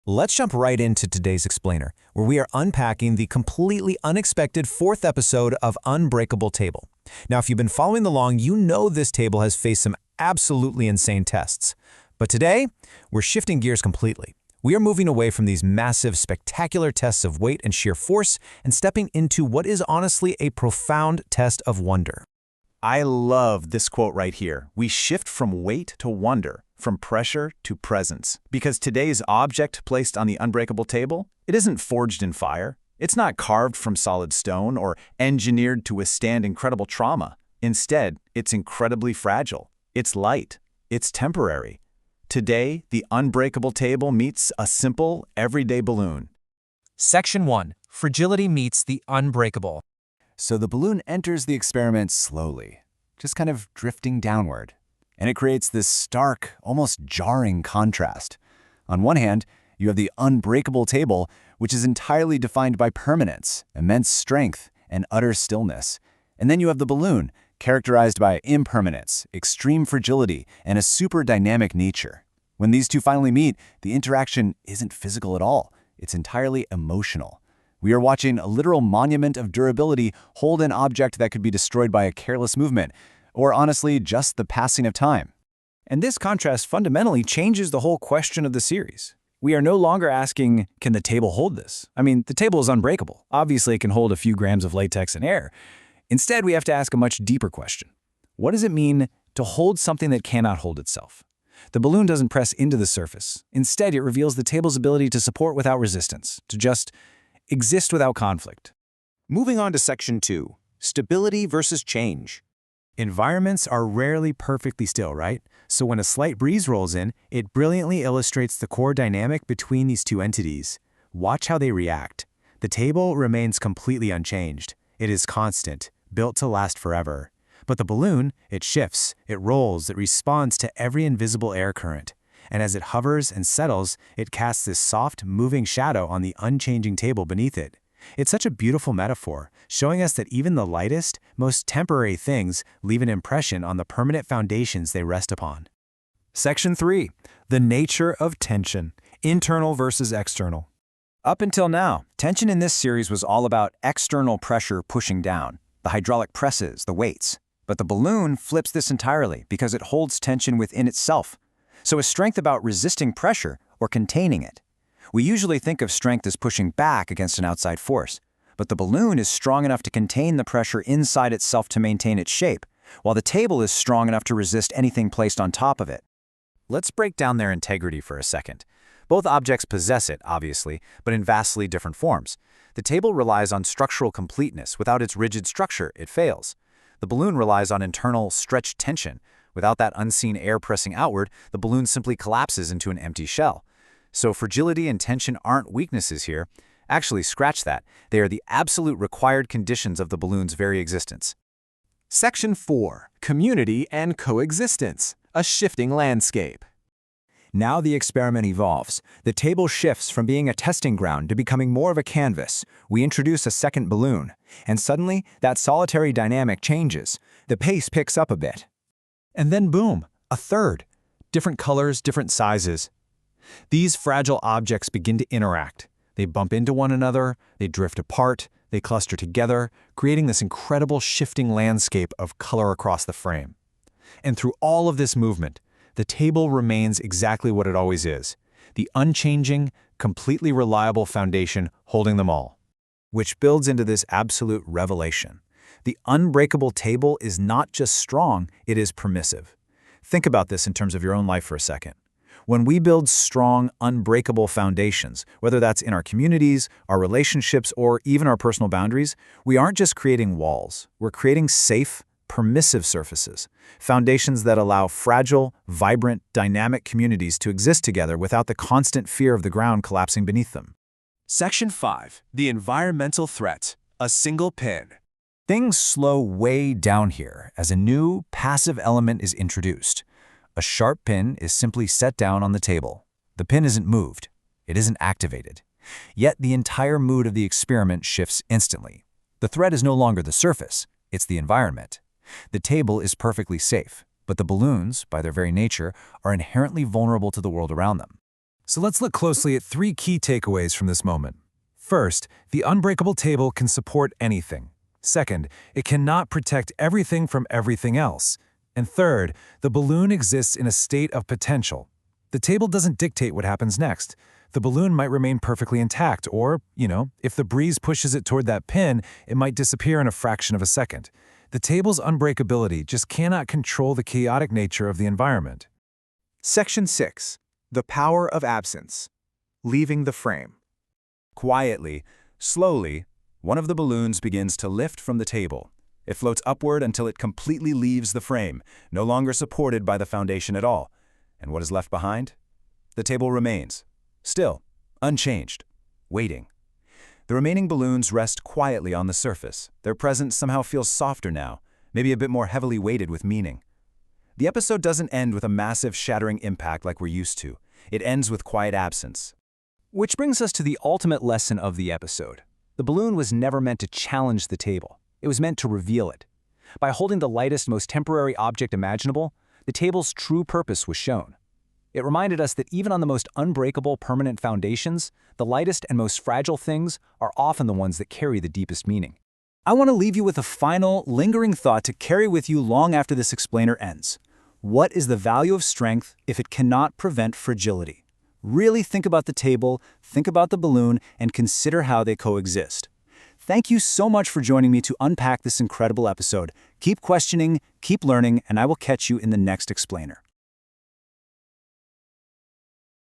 Let's jump right into today's explainer, where we are unpacking the completely unexpected fourth episode of Unbreakable Table. Now, if you've been following along, you know this table has faced some absolutely insane tests. But today, we're shifting gears completely. We are moving away from these massive, spectacular tests of weight and sheer force and stepping into what is honestly a profound test of wonder. I love this quote right here. We shift from weight to wonder, from pressure to presence. Because today's object placed on the unbreakable table, it isn't forged in fire. It's not carved from solid stone or engineered to withstand incredible trauma. Instead, it's incredibly fragile. It's light. It's temporary. Today, the unbreakable table meets a simple, everyday balloon. Section 1. Fragility meets the unbreakable. So the balloon enters the experiment slowly, just kind of drifting downward. And it creates this stark, almost jarring contrast. On one hand, you have the unbreakable table, which is entirely defined by permanence, immense strength, and utter stillness. And then you have the balloon, characterized by impermanence, extreme fragility, and a super dynamic nature. When these two finally meet, the interaction isn't physical at all. It's entirely emotional. We are watching a literal monument of durability hold an object that could be destroyed by a careless movement, or honestly, just the passing of time. And this contrast fundamentally changes the whole question of the series. We are no longer asking, can the table hold this? I mean, the table is unbreakable. Obviously, it can hold a few grams of latex and air. Instead, we have to ask a much deeper question. What does it mean to hold something that cannot hold itself? The balloon doesn't press into the surface. Instead, it reveals the table's ability to support without resistance, to just exist without conflict. Moving on to Section 2, Stability versus Change. Environments are rarely perfectly still, right? So when a slight breeze rolls in, it brilliantly illustrates the core dynamic between these two entities. Watch how they react. The table remains completely unchanged. It is constant, built to last forever. But the balloon, it shifts, it rolls, it responds to every invisible air current. And as it hovers and settles, it casts this soft, moving shadow on the unchanging table beneath it. It's such a beautiful metaphor, showing us that even the lightest, most temporary things leave an impression on the permanent foundations they rest upon. Section 3. The nature of tension, internal versus external. Up until now, tension in this series was all about external pressure pushing down, the hydraulic presses, the weights. But the balloon flips this entirely because it holds tension within itself. So is strength about resisting pressure or containing it? We usually think of strength as pushing back against an outside force, but the balloon is strong enough to contain the pressure inside itself to maintain its shape, while the table is strong enough to resist anything placed on top of it. Let's break down their integrity for a second. Both objects possess it, obviously, but in vastly different forms. The table relies on structural completeness. Without its rigid structure, it fails. The balloon relies on internal, stretched tension. Without that unseen air pressing outward, the balloon simply collapses into an empty shell. So fragility and tension aren't weaknesses here. Actually, scratch that. They are the absolute required conditions of the balloon's very existence. Section 4. Community and Coexistence, a Shifting Landscape. Now the experiment evolves. The table shifts from being a testing ground to becoming more of a canvas. We introduce a second balloon, and suddenly that solitary dynamic changes. The pace picks up a bit. And then boom, a third. Different colors, different sizes. These fragile objects begin to interact. They bump into one another, they drift apart, they cluster together, creating this incredible shifting landscape of color across the frame. And through all of this movement, the table remains exactly what it always is, the unchanging, completely reliable foundation holding them all. Which builds into this absolute revelation. The unbreakable table is not just strong, it is permissive. Think about this in terms of your own life for a second. When we build strong, unbreakable foundations, whether that's in our communities, our relationships, or even our personal boundaries, we aren't just creating walls. We're creating safe, permissive surfaces, foundations that allow fragile, vibrant, dynamic communities to exist together without the constant fear of the ground collapsing beneath them. Section 5. The Environmental Threat, a Single Pin. Things slow way down here as a new, passive element is introduced. A sharp pin is simply set down on the table. The pin isn't moved. It isn't activated. Yet the entire mood of the experiment shifts instantly. The threat is no longer the surface, it's the environment. The table is perfectly safe, but the balloons, by their very nature, are inherently vulnerable to the world around them. So let's look closely at 3 key takeaways from this moment. First, the unbreakable table can support anything. Second, it cannot protect everything from everything else. And third, the balloon exists in a state of potential. The table doesn't dictate what happens next. The balloon might remain perfectly intact, or, if the breeze pushes it toward that pin, it might disappear in a fraction of a second. The table's unbreakability just cannot control the chaotic nature of the environment. Section 6. The power of absence. Leaving the frame. Quietly, slowly, one of the balloons begins to lift from the table. It floats upward until it completely leaves the frame, no longer supported by the foundation at all. And what is left behind? The table remains, still, unchanged, waiting. The remaining balloons rest quietly on the surface. Their presence somehow feels softer now, maybe a bit more heavily weighted with meaning. The episode doesn't end with a massive, shattering impact like we're used to. It ends with quiet absence. Which brings us to the ultimate lesson of the episode. The balloon was never meant to challenge the table. It was meant to reveal it. By holding the lightest, most temporary object imaginable, the table's true purpose was shown. It reminded us that even on the most unbreakable, permanent foundations, the lightest and most fragile things are often the ones that carry the deepest meaning. I want to leave you with a final, lingering thought to carry with you long after this explainer ends. What is the value of strength if it cannot prevent fragility? Really think about the table, think about the balloon, and consider how they coexist. Thank you so much for joining me to unpack this incredible episode. Keep questioning, keep learning, and I will catch you in the next explainer.